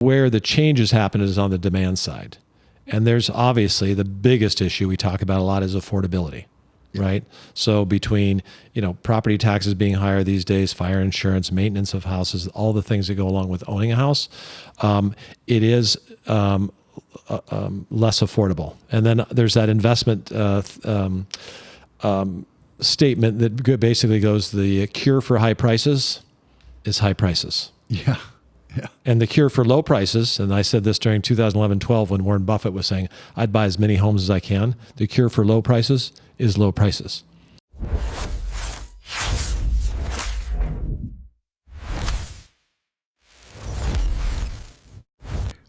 Where the changes happen is on the demand side. And there's obviously the biggest issue we talk about a lot is affordability, right? So between, property taxes being higher these days, fire insurance, maintenance of houses, all the things that go along with owning a house, it is less affordable. And then there's that investment statement that basically goes, the cure for high prices is high prices. Yeah. Yeah. And the cure for low prices, and I said this during 2011-12 when Warren Buffett was saying, I'd buy as many homes as I can. The cure for low prices is low prices.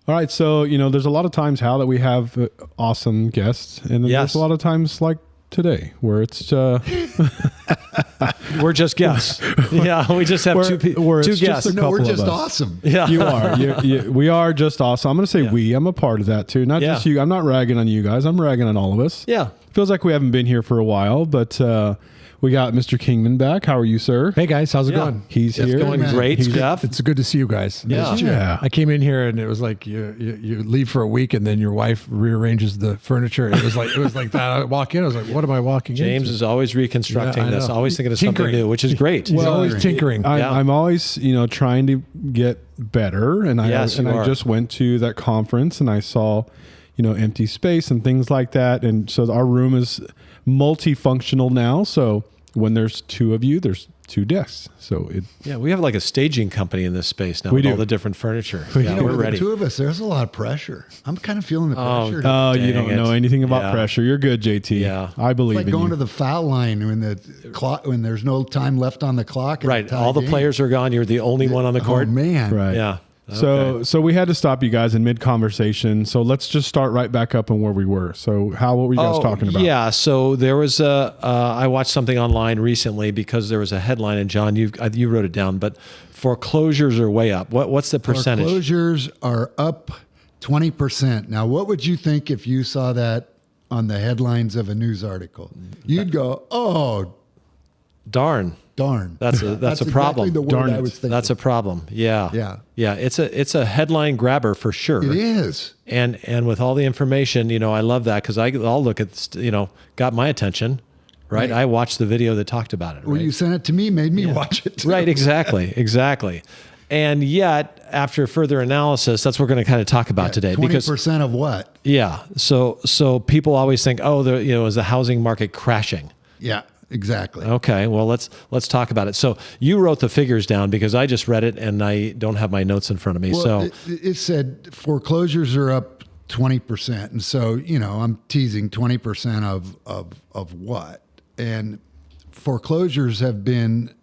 All right. So, there's a lot of times, Hal, that we have awesome guests. And then there's a lot of times like today where it's... We're just guests. Yeah, we just have two guests. No, we're just awesome. Yeah, you are. We are just awesome. I'm going to say we. I'm a part of that too. Not just you. I'm not ragging on you guys. I'm ragging on all of us. Yeah. Feels like we haven't been here for a while, but we got Mr. Kingman back. How are you, sir? Hey guys, how's it going? He's here. It's going great, Jeff. It's good to see you guys. Yeah. I came in here and it was like you leave for a week and then your wife rearranges the furniture. It was like that. I walk in, I was like, what am I walking into? James is always reconstructing this, always thinking of something new, which is great. He's always tinkering. I'm always, trying to get better. And I just went to that conference and I saw, empty space and things like that. And so our room is multifunctional now. So when there's two of you, there's two desks. So we have like a staging company in this space now. We with do. all the different furniture. We're ready. The two of us, there's a lot of pressure. I'm kind of feeling the pressure. Oh, you don't know anything about pressure. You're good, JT. Yeah. I believe it's like going to the foul line when there's no time left on the clock. Right. All the players are gone. You're the only one on the court. Oh, man. Right. Yeah. So we had to stop you guys in mid-conversation. So let's just start right back up on where we were. So Hal, what were you guys talking about? Yeah, so there was I watched something online recently because there was a headline, and John, you wrote it down, but foreclosures are way up. What's the percentage? Foreclosures are up 20%. Now, what would you think if you saw that on the headlines of a news article? You'd go, oh, darn. That's a problem. Exactly the word I was thinking. That's a problem. Yeah. It's a headline grabber for sure. It is. And with all the information, I love that because I'll look at, got my attention, right? I watched the video that talked about it. Well, right? you sent it to me, made me watch it too. Right. Exactly. And yet, after further analysis, that's what we're going to kind of talk about today. 20% of what? Yeah. So people always think, is the housing market crashing? Yeah. Exactly. Okay. Well, let's talk about it. So you wrote the figures down because I just read it and I don't have my notes in front of me. Well, it said foreclosures are up 20%, and so I'm teasing 20% of what? And foreclosures have been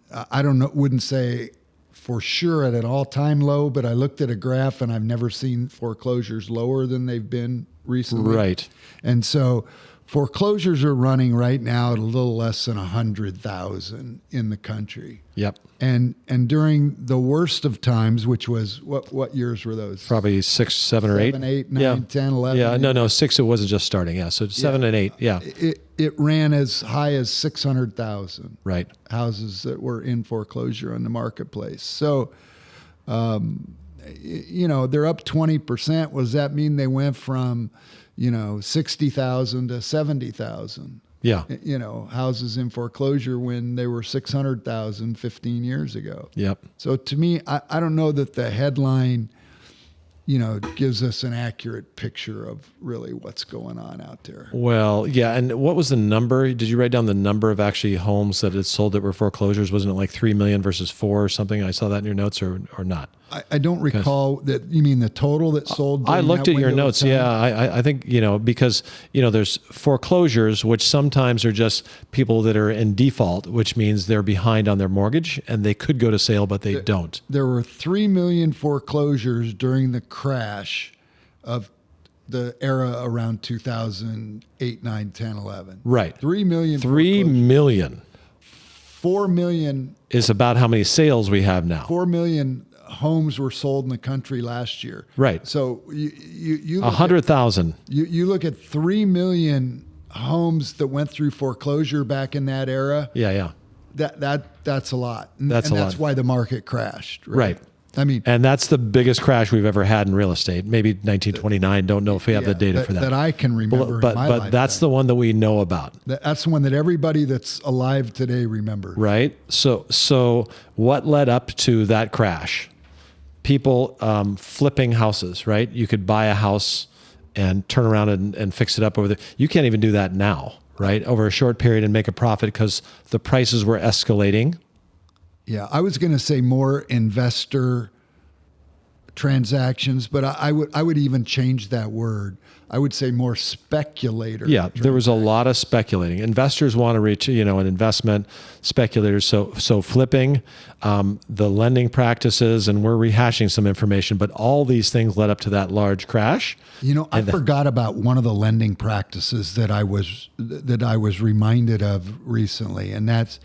wouldn't say for sure at an all-time low, but I looked at a graph and I've never seen foreclosures lower than they've been recently. Right. And so foreclosures are running right now at a little less than 100,000 in the country. Yep. And during the worst of times, which was what years were those? Probably 6, 7, or 8. 7, 8, 9, 10, 11. Yeah, no, 6. It wasn't just starting. Yeah, so 7 and 8. Yeah. It ran as high as 600,000. Right. Houses that were in foreclosure on the marketplace. So, they're up 20%. What does that mean? They went from 60,000 to 70,000. Yeah. Houses in foreclosure when they were 600,000 15 years ago. Yep. So to me, I don't know that the headline, gives us an accurate picture of really what's going on out there. Well, yeah. And what was the number? Did you write down the number of actually homes that had sold that were foreclosures? Wasn't it like 3 million versus 4 or something? I saw that in your notes or not? I don't recall that. You mean the total that sold? I looked at your notes. Yeah, I think, because, there's foreclosures, which sometimes are just people that are in default, which means they're behind on their mortgage and they could go to sale, but they don't. There were 3 million foreclosures during the crash of the era around 2008, 9, 10, 11. Right. 3 million. 3 million. 4 million is about how many sales we have now. 4 million homes were sold in the country last year. Right. So you 100,000. You look at 3 million homes that went through foreclosure back in that era. Yeah. That's a lot. That's a lot. That's why the market crashed. Right. I mean, and that's the biggest crash we've ever had in real estate. Maybe 1929. Don't know if we have the data for that. That I can remember. But in my but that's lifetime. the one that we know about. That's the one that everybody that's alive today remembers. Right. So what led up to that crash? People flipping houses. Right. You could buy a house and turn around and fix it up over there. You can't even do that now. Right. Over a short period and make a profit because the prices were escalating. Yeah, I was going to say more investor transactions, but I would even change that word. I would say more speculator. Yeah, there was a lot of speculating. Investors want to reach, an investment. Speculators, so flipping, the lending practices, and we're rehashing some information, but all these things led up to that large crash. I forgot about one of the lending practices that I was reminded of recently, and that's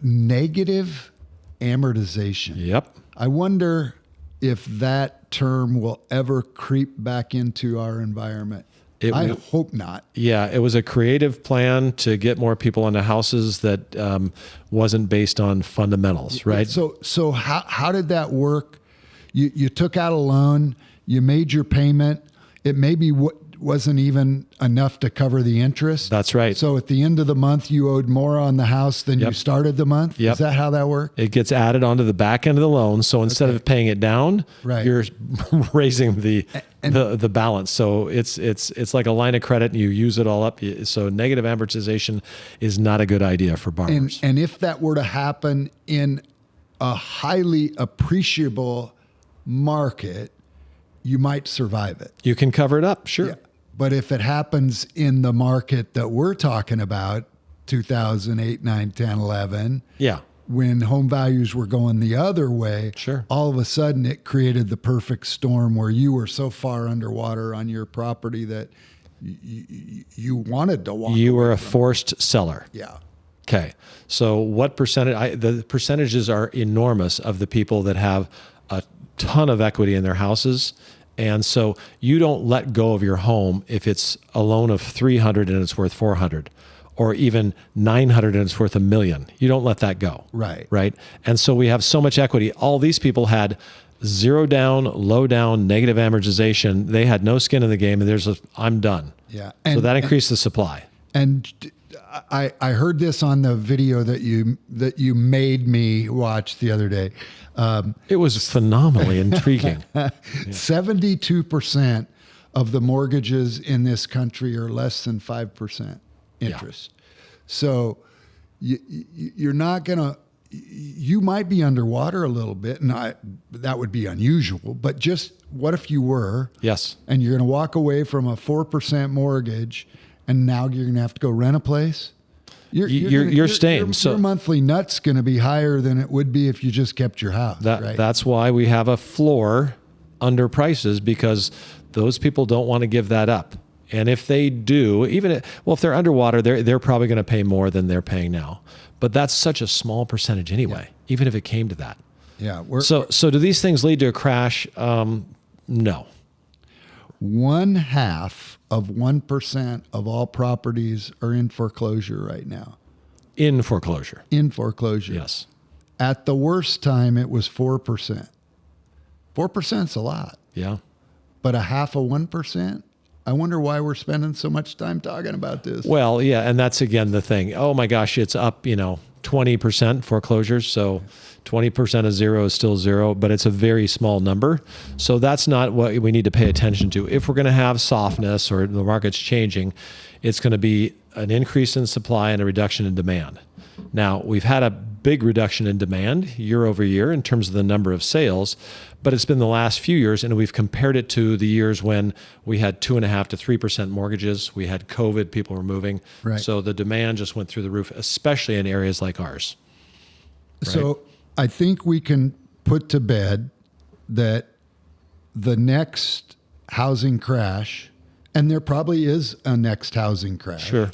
negative amortization. Yep. I wonder if that term will ever creep back into our environment. I hope not. Yeah, it was a creative plan to get more people into houses that wasn't based on fundamentals, right? So how did that work? You took out a loan, you made your payment. It maybe wasn't even enough to cover the interest. That's right. So at the end of the month, you owed more on the house than you started the month? Yep. Is that how that worked? It gets added onto the back end of the loan. So instead of paying it down, Right. you're raising the balance. So it's like a line of credit and you use it all up. So negative amortization is not a good idea for borrowers. And if that were to happen in a highly appreciable market, you might survive it. You can cover it up, sure. Yeah. But if it happens in the market that we're talking about, 2008, 9, 10, 11, Yeah. when home values were going the other way, Sure. all of a sudden it created the perfect storm where you were so far underwater on your property that you wanted to walk You away were a from it. forced seller. Yeah. Okay. So what percentage? The percentages are enormous of the people that have a ton of equity in their houses. And so you don't let go of your home if it's a loan of 300 and it's worth 400 or even 900 and it's worth $1 million. You don't let that go. Right. Right. And so we have so much equity. All these people had zero down, low down, negative amortization. They had no skin in the game and I'm done. Yeah. So that increased the supply. And I heard this on the video that you made me watch the other day. It was phenomenally intriguing. 72% of the mortgages in this country are less than 5% interest. Yeah. So you're not going to, you might be underwater a little bit, and that would be unusual, but just what if you were? Yes. And you're going to walk away from a 4% mortgage, and now you're going to have to go rent a place? You're staying. Your monthly nut's going to be higher than it would be if you just kept your house. Right? That's why we have a floor under prices, because those people don't want to give that up. And if they do, if they're underwater, they're probably going to pay more than they're paying now. But that's such a small percentage anyway, even if it came to that. Yeah. So do these things lead to a crash? No. 1/2 of 1% of all properties are in foreclosure right now. In foreclosure. In foreclosure. Yes. At the worst time, it was 4%. 4%'s a lot. Yeah. But 1/2 of 1%? I wonder why we're spending so much time talking about this. Well, yeah, and that's again the thing. Oh my gosh, it's up, 20% foreclosures. So 20% of zero is still zero, but it's a very small number. So that's not what we need to pay attention to. If we're going to have softness or the market's changing, it's going to be an increase in supply and a reduction in demand. Now, we've had a big reduction in demand year over year in terms of the number of sales, but it's been the last few years, and we've compared it to the years when we had 2.5% to 3% mortgages. We had COVID, people were moving. Right. So the demand just went through the roof, especially in areas like ours. Right? So I think we can put to bed that the next housing crash, and there probably is a next housing crash. Sure.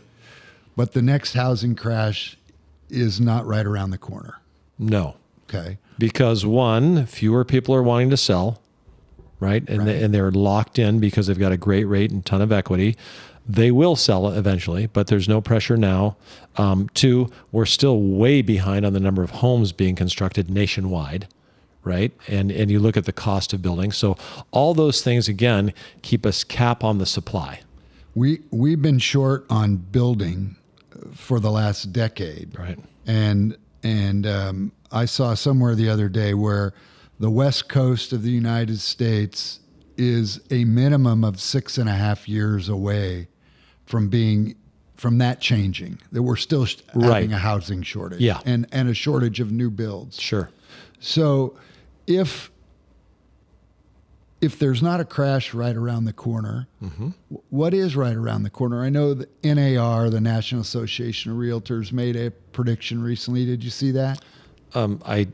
But the next housing crash is not right around the corner. No. Okay. Because one, fewer people are wanting to sell, right? And they're locked in because they've got a great rate and ton of equity. They will sell it eventually, but there's no pressure now. Two, we're still way behind on the number of homes being constructed nationwide, right? And you look at the cost of building. So all those things, again, keep us cap on the supply. We've been short on building for the last decade. Right. And I saw somewhere the other day where the West Coast of the United States is a minimum of 6.5 years away from that changing, that we're still having a housing shortage and a shortage of new builds. Sure. So if there's not a crash right around the corner, what is right around the corner? I know the NAR, the National Association of Realtors, made a prediction recently. Did you see that? I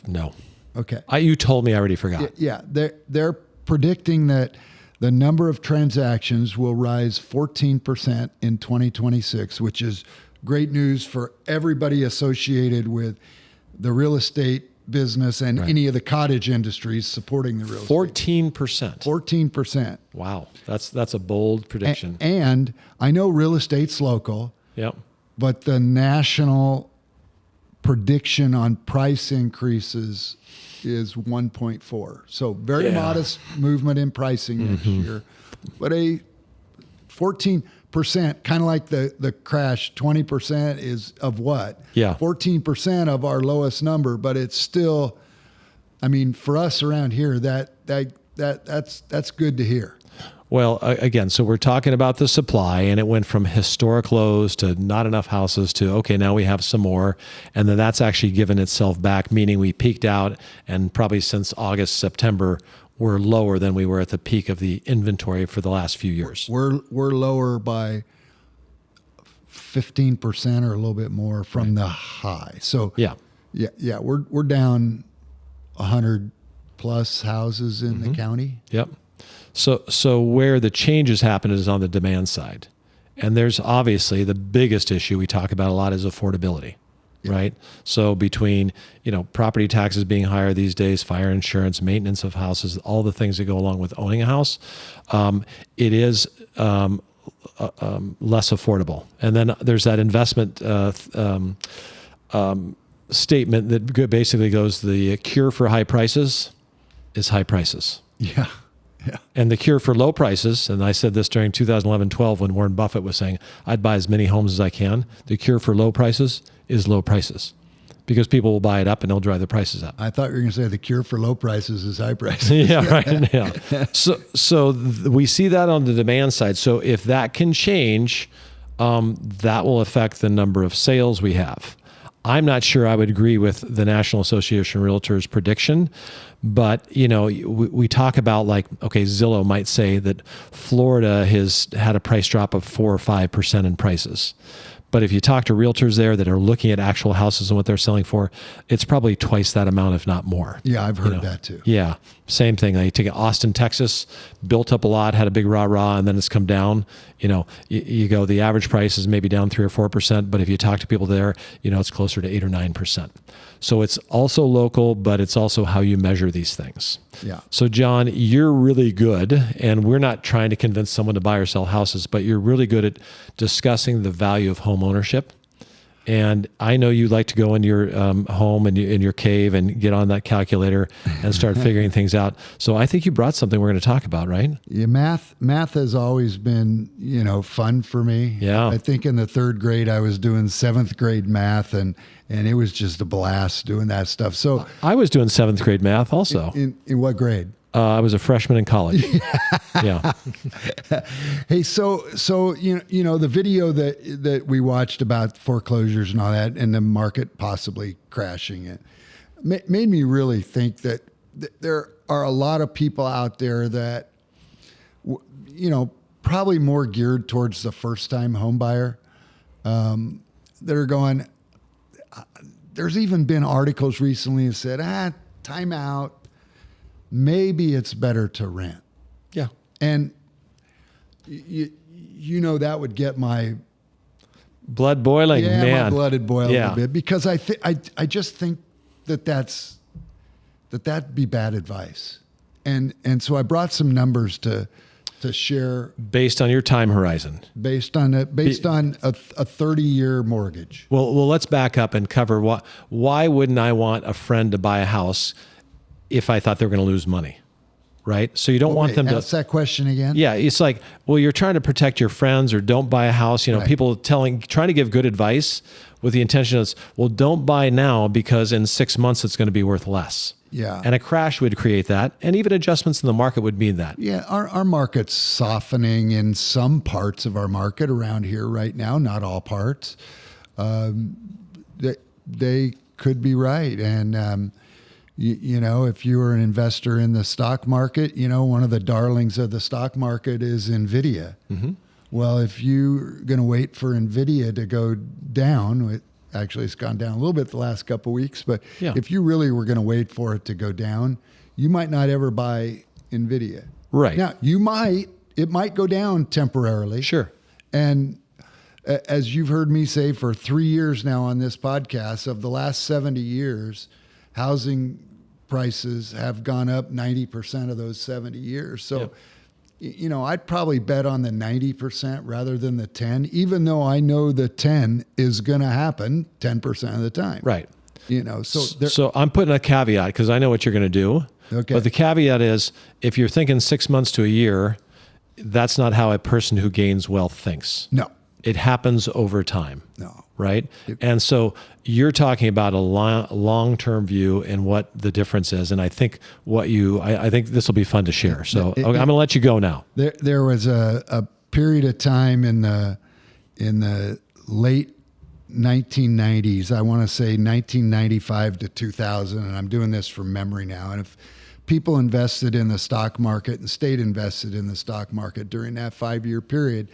no. Okay. You told me, I already forgot. Yeah, they're predicting that the number of transactions will rise 14% in 2026, which is great news for everybody associated with the real estate business and any of the cottage industries supporting the real estate. 14%. 14%. Wow. That's a bold prediction. And I know real estate's local, Yep. but the national prediction on price increases is 1.4. So very modest movement in pricing next year, but a 14%, kind of like the crash, 20% is of what? Yeah. 14% of our lowest number, but it's still, I mean, for us around here, that's good to hear. Well, again, so we're talking about the supply, and it went from historic lows to not enough houses to, okay, now we have some more. And then that's actually given itself back, meaning we peaked out, and probably since August, September, we're lower than we were at the peak of the inventory for the last few years. We're lower by 15% or a little bit more from the high. So yeah, we're down 100 plus houses in the county. Yep. So where the changes happen is on the demand side. And there's obviously the biggest issue we talk about a lot is affordability, right? So between, property taxes being higher these days, fire insurance, maintenance of houses, all the things that go along with owning a house, it is less affordable. And then there's that investment statement that basically goes, the cure for high prices is high prices. Yeah. Yeah. And the cure for low prices, and I said this during 2011-12 when Warren Buffett was saying, I'd buy as many homes as I can. The cure for low prices is low prices, because people will buy it up and they'll drive the prices up. I thought you were going to say the cure for low prices is high prices. Yeah, right. Yeah. So we see that on the demand side. So if that can change, that will affect the number of sales we have. I'm not sure I would agree with the National Association of Realtors prediction, but we talk about Zillow might say that Florida has had a price drop of 4 or 5% in prices. But if you talk to realtors there that are looking at actual houses and what they're selling for, it's probably twice that amount, if not more. Yeah, I've heard that too. Yeah, same thing. Like, you take Austin, Texas, built up a lot, had a big rah-rah, and then it's come down. You go, the average price is maybe down 3 or 4%, but if you talk to people there, it's closer to 8 or 9%. So it's also local, but it's also how you measure these things. Yeah. So John, you're really good, and we're not trying to convince someone to buy or sell houses, but you're really good at discussing the value of home ownership. And I know you like to go in your home and in your cave and get on that calculator and start figuring things out. So I think you brought something we're going to talk about, right? Yeah, math has always been, fun for me. Yeah. I think in the 3rd grade, I was doing 7th grade math, and it was just a blast doing that stuff. So I was doing 7th grade math also. In what grade? I was a freshman in college. Yeah. Hey, so the video that we watched about foreclosures and all that, and the market possibly crashing, it made me really think that there are a lot of people out there that, probably more geared towards the first-time home buyer, that are going. There's even been articles recently that said, time out. Maybe it's better to rent. Yeah. And that would get my blood boiling, man. My blood would boil Yeah. a bit, because I just think that'd be bad advice. And so I brought some numbers to to share based on your time horizon. based on a 30-year mortgage. Well, let's back up and cover why wouldn't I want a friend to buy a house if I thought they were going to lose money, right? So you don't want them to ask that question again. Yeah, it's like, well, you're trying to protect your friends or don't buy a house. Right. People trying to give good advice with the intention of, well, don't buy now because in 6 months it's going to be worth less. Yeah. And a crash would create that. And even adjustments in the market would mean that. Yeah, our market's softening in some parts of our market around here right now, not all parts. They could be right. And, if you were an investor in the stock market, one of the darlings of the stock market is NVIDIA. Mm-hmm. Well, if you're going to wait for NVIDIA to go down, actually it's gone down a little bit the last couple of weeks, but if you really were going to wait for it to go down, you might not ever buy NVIDIA. Right. Now, it might go down temporarily. Sure. And as you've heard me say for 3 years now on this podcast, of the last 70 years, housing prices have gone up 90% of those 70 years. So, I'd probably bet on the 90% rather than the 10, even though I know the 10 is going to happen 10% of the time. Right. So I'm putting a caveat because I know what you're going to do. Okay. But the caveat is, if you're thinking 6 months to a year, that's not how a person who gains wealth thinks. No. It happens over time. No. Right? And so you're talking about a long-term view and what the difference is. And I think I think this will be fun to share. So I'm going to let you go now. There was a period of time in the late 1990s, I want to say 1995 to 2000, and I'm doing this from memory now. And if people invested in the stock market and stayed invested in the stock market during that 5-year period,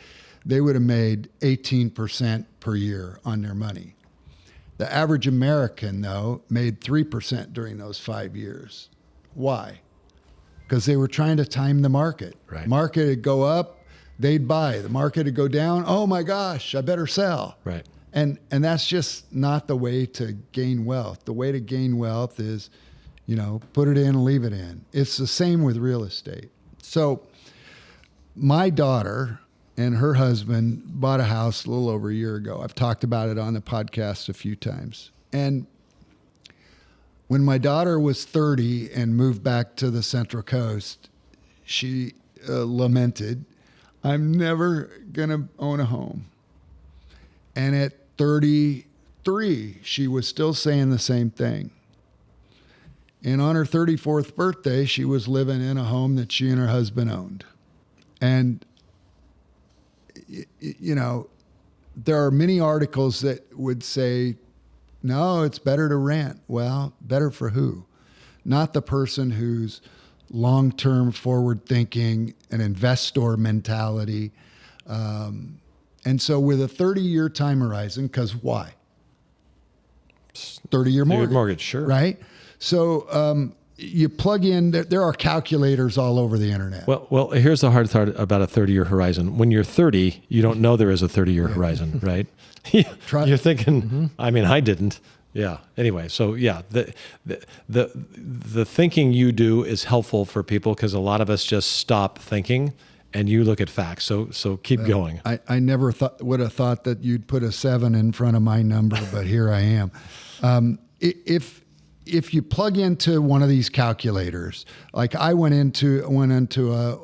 they would have made 18% per year on their money. The average American, though, made 3% during those 5 years. Why? Because they were trying to time the market. Right. Market would go up, they'd buy. The market would go down. Oh my gosh, I better sell. Right. And that's just not the way to gain wealth. The way to gain wealth is, put it in and leave it in. It's the same with real estate. So my daughter and her husband bought a house a little over a year ago. I've talked about it on the podcast a few times. And when my daughter was 30 and moved back to the Central Coast, she lamented, I'm never going to own a home. And at 33, she was still saying the same thing. And on her 34th birthday, she was living in a home that she and her husband owned. And there are many articles that would say, no, it's better to rent. Well, better for who? Not the person who's long-term forward thinking, an investor mentality. And so with a 30-year time horizon, because why? 30-year mortgage. Mortgage, sure. Right? So you plug in, there are calculators all over the internet. Well, here's the hard part about a 30-year horizon. When you're 30, you don't know there is a 30-year horizon, right? You're thinking, I mean, I didn't. Yeah. Anyway, so yeah, the thinking you do is helpful for people because a lot of us just stop thinking and you look at facts. So keep going. I never would have thought that you'd put a 7 in front of my number, but here I am. If you plug into one of these calculators, like I went into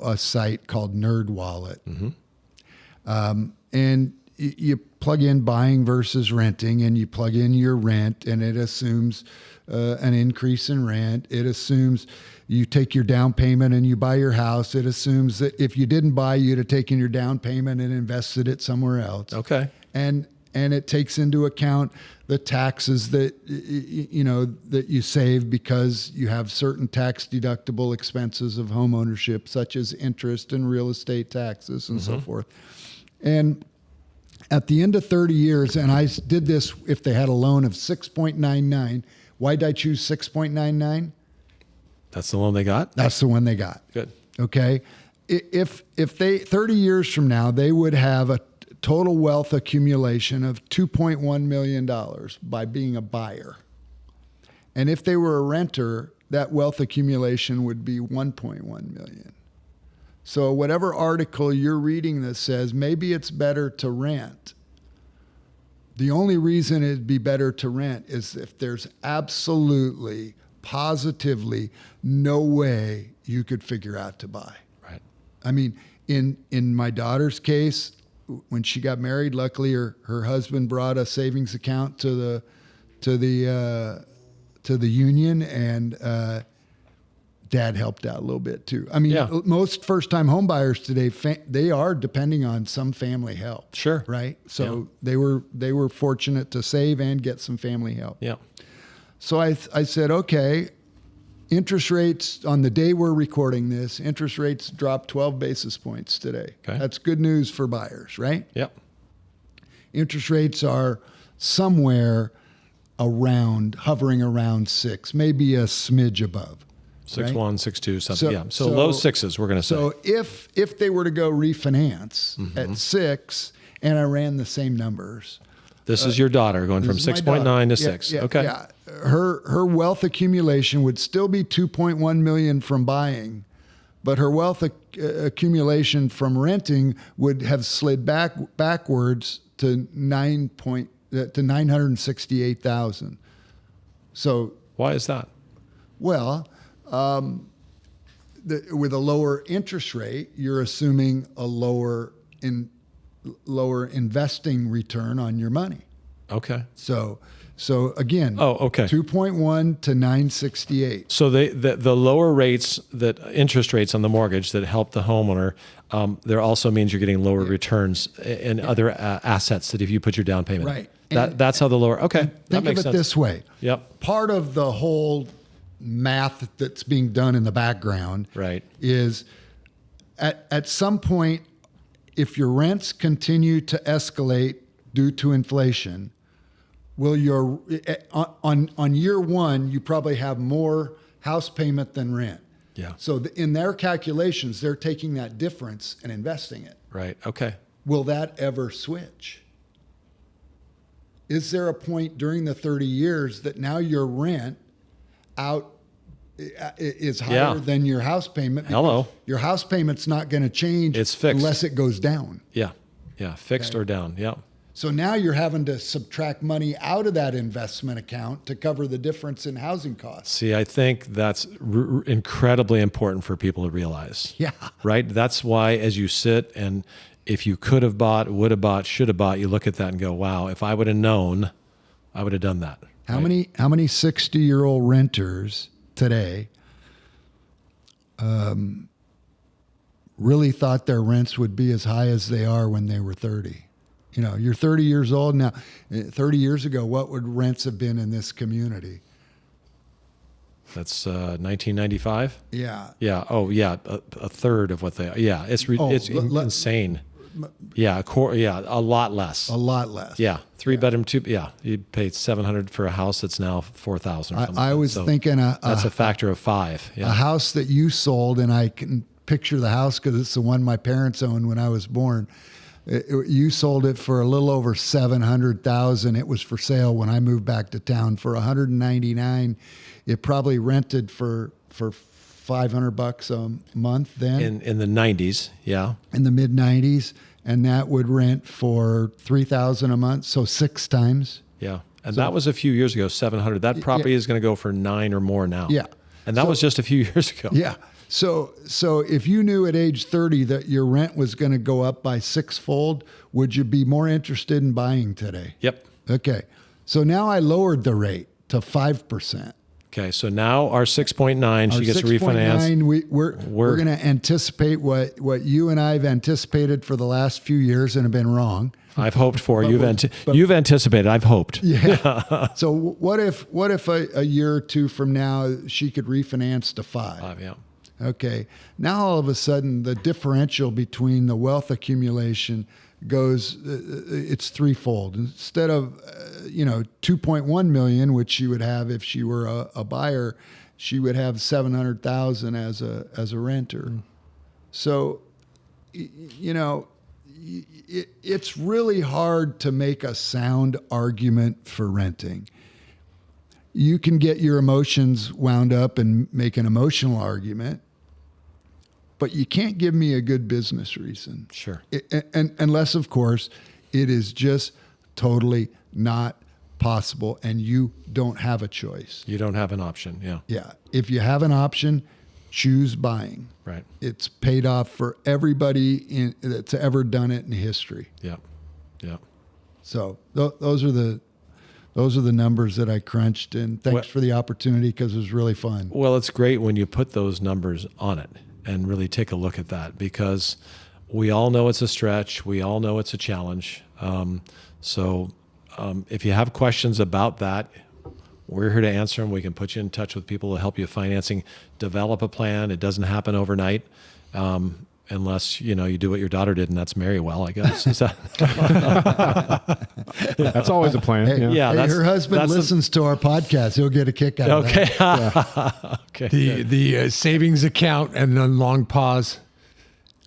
a site called NerdWallet, and you plug in buying versus renting, and you plug in your rent, and it assumes an increase in rent. It assumes you take your down payment and you buy your house. It assumes that if you didn't buy, you'd have taken your down payment and invested it somewhere else. Okay. And it takes into account the taxes that that you save because you have certain tax deductible expenses of home ownership, such as interest and real estate taxes and so forth. And at the end of 30 years, and I did this if they had a loan of 6.99. Why did I choose 6.99? That's the loan they got? That's the one they got. Good. Okay. If they 30 years from now, they would have a total wealth accumulation of $2.1 million by being a buyer. And if they were a renter, that wealth accumulation would be $1.1 million. So whatever article you're reading that says maybe it's better to rent, the only reason it'd be better to rent is if there's absolutely, positively no way you could figure out to buy. Right. I mean, in my daughter's case, when she got married, luckily her husband brought a savings account to the union, and Dad helped out a little bit too. I mean, most first-time home buyers today, they are depending on some family help. Sure. Right. So they were fortunate to save and get some family help. Yeah. So I said, okay, interest rates on the day we're recording this, interest rates dropped 12 basis points today. Okay. That's good news for buyers, right? Yep. Interest rates are somewhere hovering around 6, maybe a smidge above. 6.1, 6.2, something. So- yeah. So, so- low sixes, we're going to say. So if they were to go refinance at 6, and I ran the same numbers, this is your daughter going from this is my 6.9 daughter. to Yeah, 6. yeah, Okay. yeah. Her wealth accumulation would still be 2.1 million from buying, but her wealth accumulation from renting would have slid backwards to 968,000. So, Why is that? well, with a lower interest rate, you're assuming a lower investing return on your money. Okay. So again, Oh, okay. 2.1 to 968. So the lower rates, interest rates on the mortgage that help the homeowner, there also means you're getting lower returns in other assets that if you put your down payment. Right. That's how the lower. Okay. That Think of makes it sense. this way. Yep. Part of the whole math that's being done in the background Right. is at some point, if your rents continue to escalate due to inflation, will your on year one you probably have more house payment than rent. Yeah. So in their calculations, they're taking that difference and investing it. Right. Okay. Will that ever switch? Is there a point during the 30 years that now your rent out is higher than your house payment? Because Hello. Your house payment's not going to change. It's fixed. Unless it goes down. Yeah. Yeah. Fixed or down. Yeah. So now you're having to subtract money out of that investment account to cover the difference in housing costs. See, I think that's incredibly important for people to realize. Yeah. Right. That's why as you sit and if you could have bought, would have bought, should have bought, you look at that and go, wow, if I would have known, I would have done that. How many 60-year-old renters today really thought their rents would be as high as they are when they were 30? You know, you're 30 years old now. 30 years ago, what would rents have been in this community? That's 1995. Yeah. Yeah. Oh, yeah. A third of what they. Yeah. It's insane. Yeah. A lot less. A lot less. Yeah. 3-bedroom, 2. Yeah. You paid $700 for a house that's now $4,000. I was thinking that's a factor of 5. Yeah. A house that you sold, and I can picture the house because it's the one my parents owned when I was born. You sold it for a little over $700,000. It was for sale when I moved back to town for $199. It probably rented for $500 a month then. In the 90s, yeah. In the mid 90s, and that would rent for $3,000 a month, so 6 times. Yeah. And that was a few years ago, 700. That property is going to go for 9 or more now. Yeah. And that was just a few years ago. Yeah. So if you knew at age 30 that your rent was going to go up by 6-fold, would you be more interested in buying today? Yep. Okay. So now I lowered the rate to 5%. Okay. So now our 6.9, she gets 6.9, refinanced. We're going to anticipate what you and I have anticipated for the last few years and have been wrong. I've hoped for. You've anticipated. I've hoped. Yeah. So what if a year or two from now she could refinance to 5? Yeah. Okay. Now all of a sudden the differential between the wealth accumulation goes, it's threefold. Instead of 2.1 million, which she would have if she were a buyer, she would have 700,000 as a renter. So, it's really hard to make a sound argument for renting. You can get your emotions wound up and make an emotional argument. but you can't give me a good business reason. Sure. And unless, of course, it is just totally not possible and you don't have a choice. You don't have an option. Yeah. Yeah. If you have an option, choose buying. Right. It's paid off for everybody that's ever done it in history. Yeah. Yeah. So those are the numbers that I crunched, and thanks for the opportunity because it was really fun. Well, it's great when you put those numbers on it and really take a look at that, because we all know it's a stretch. We all know it's a challenge. If you have questions about that, we're here to answer them. We can put you in touch with people to help you with financing. Develop a plan. It doesn't happen overnight. Unless, you do what your daughter did, and that's marry well, I guess. Is that... That's always a plan. Hey, yeah. hey, her husband listens to our podcast. He'll get a kick out of that. Okay. The savings account and then long pause.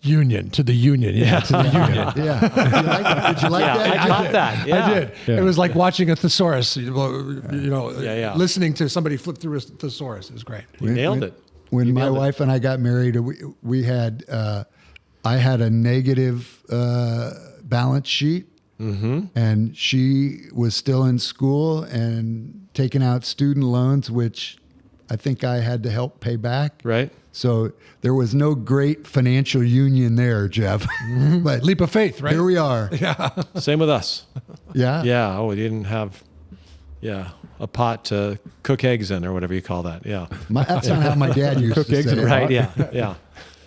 Union to the union. Yeah. To the union. Yeah. Did you like that? I got that. Yeah. I did. Yeah. It was like watching a thesaurus, listening to somebody flip through a thesaurus. It was great. You nailed it. When my wife and I got married, we had, I had a negative balance sheet, and she was still in school and taking out student loans, which I think I had to help pay back. Right. So there was no great financial union there, Jeff. But Leap of faith, right? here we are. Same with us. Yeah. Yeah. Oh, we didn't have, a pot to cook eggs in, or whatever you call that. Yeah. That's not how my dad used to say it. Right. Yeah.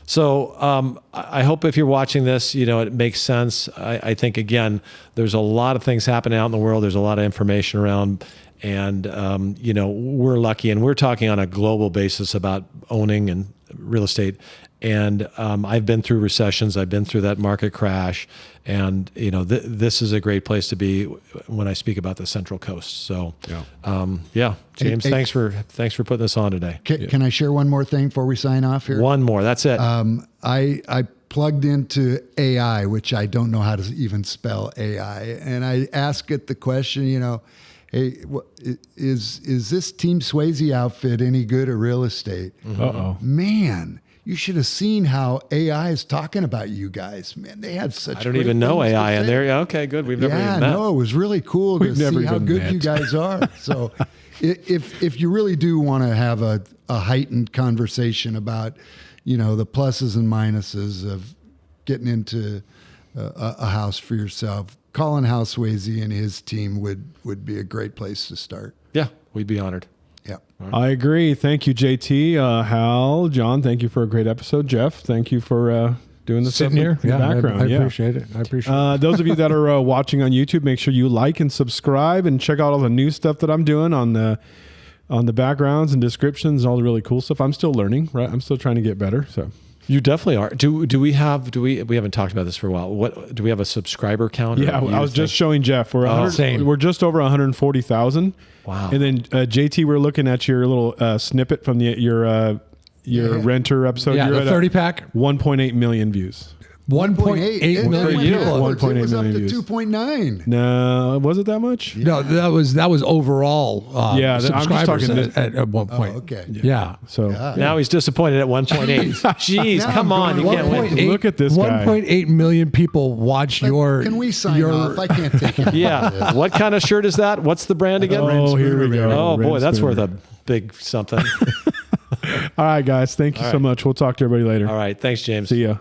So I hope if you're watching this, it makes sense. I think, again, there's a lot of things happening out in the world. There's a lot of information around. And, we're lucky, and we're talking on a global basis about owning and real estate. And I've been through recessions. I've been through that market crash. And, this is a great place to be when I speak about the Central Coast. So, James, thanks for putting this on today. Can I share one more thing before we sign off here? One more. That's it. I plugged into AI, which I don't know how to even spell AI. And I asked it the question, hey, is this Team Sweasey outfit any good at real estate? Uh-oh. Man, you should have seen how AI is talking about you guys. Man, they had such. I don't even know things to AI in say. there. Yeah, okay, good. We've never even met. No, it was really cool to never see how even good met. you guys are. So, if you really do want to have a heightened conversation about, the pluses and minuses of getting into a house for yourself, Colin House Sweasey and his team would be a great place to start. Yeah, we'd be honored. Yeah. I agree. Thank you, JT. Hal, John, thank you for a great episode. Jeff, thank you for doing this Sitting here in the background. I appreciate it. I appreciate it. Those of you that are watching on YouTube, make sure you like and subscribe and check out all the new stuff that I'm doing on the backgrounds and descriptions and all the really cool stuff. I'm still learning, right? I'm still trying to get better. So You definitely are. Do we haven't talked about this for a while. What do we have a subscriber count? yeah, I was just showing Jeff. We're just over 140,000. Wow. And then JT, we're looking at your little snippet from your renter episode. Yeah, You're the at 30-pack. 1.8 million views. 1.8 million you. people. 1.8 It was up million to views. 2.9. No, was it that much? No, that was overall. Yeah, I'm just subscribers talking at one point. Oh, okay. Yeah. So Now he's disappointed at 1.8. Jeez, Now come I'm on, you going can't win. Look at this guy. 1.8 million people watch your. Can we sign off? I can't take it. Yeah. What kind of shirt is that? What's the brand again? Oh, here we go. Oh boy, Red that's Spooner. worth a big something. All right, guys. Thank you so much. We'll talk to everybody later. All right, thanks, James. See ya.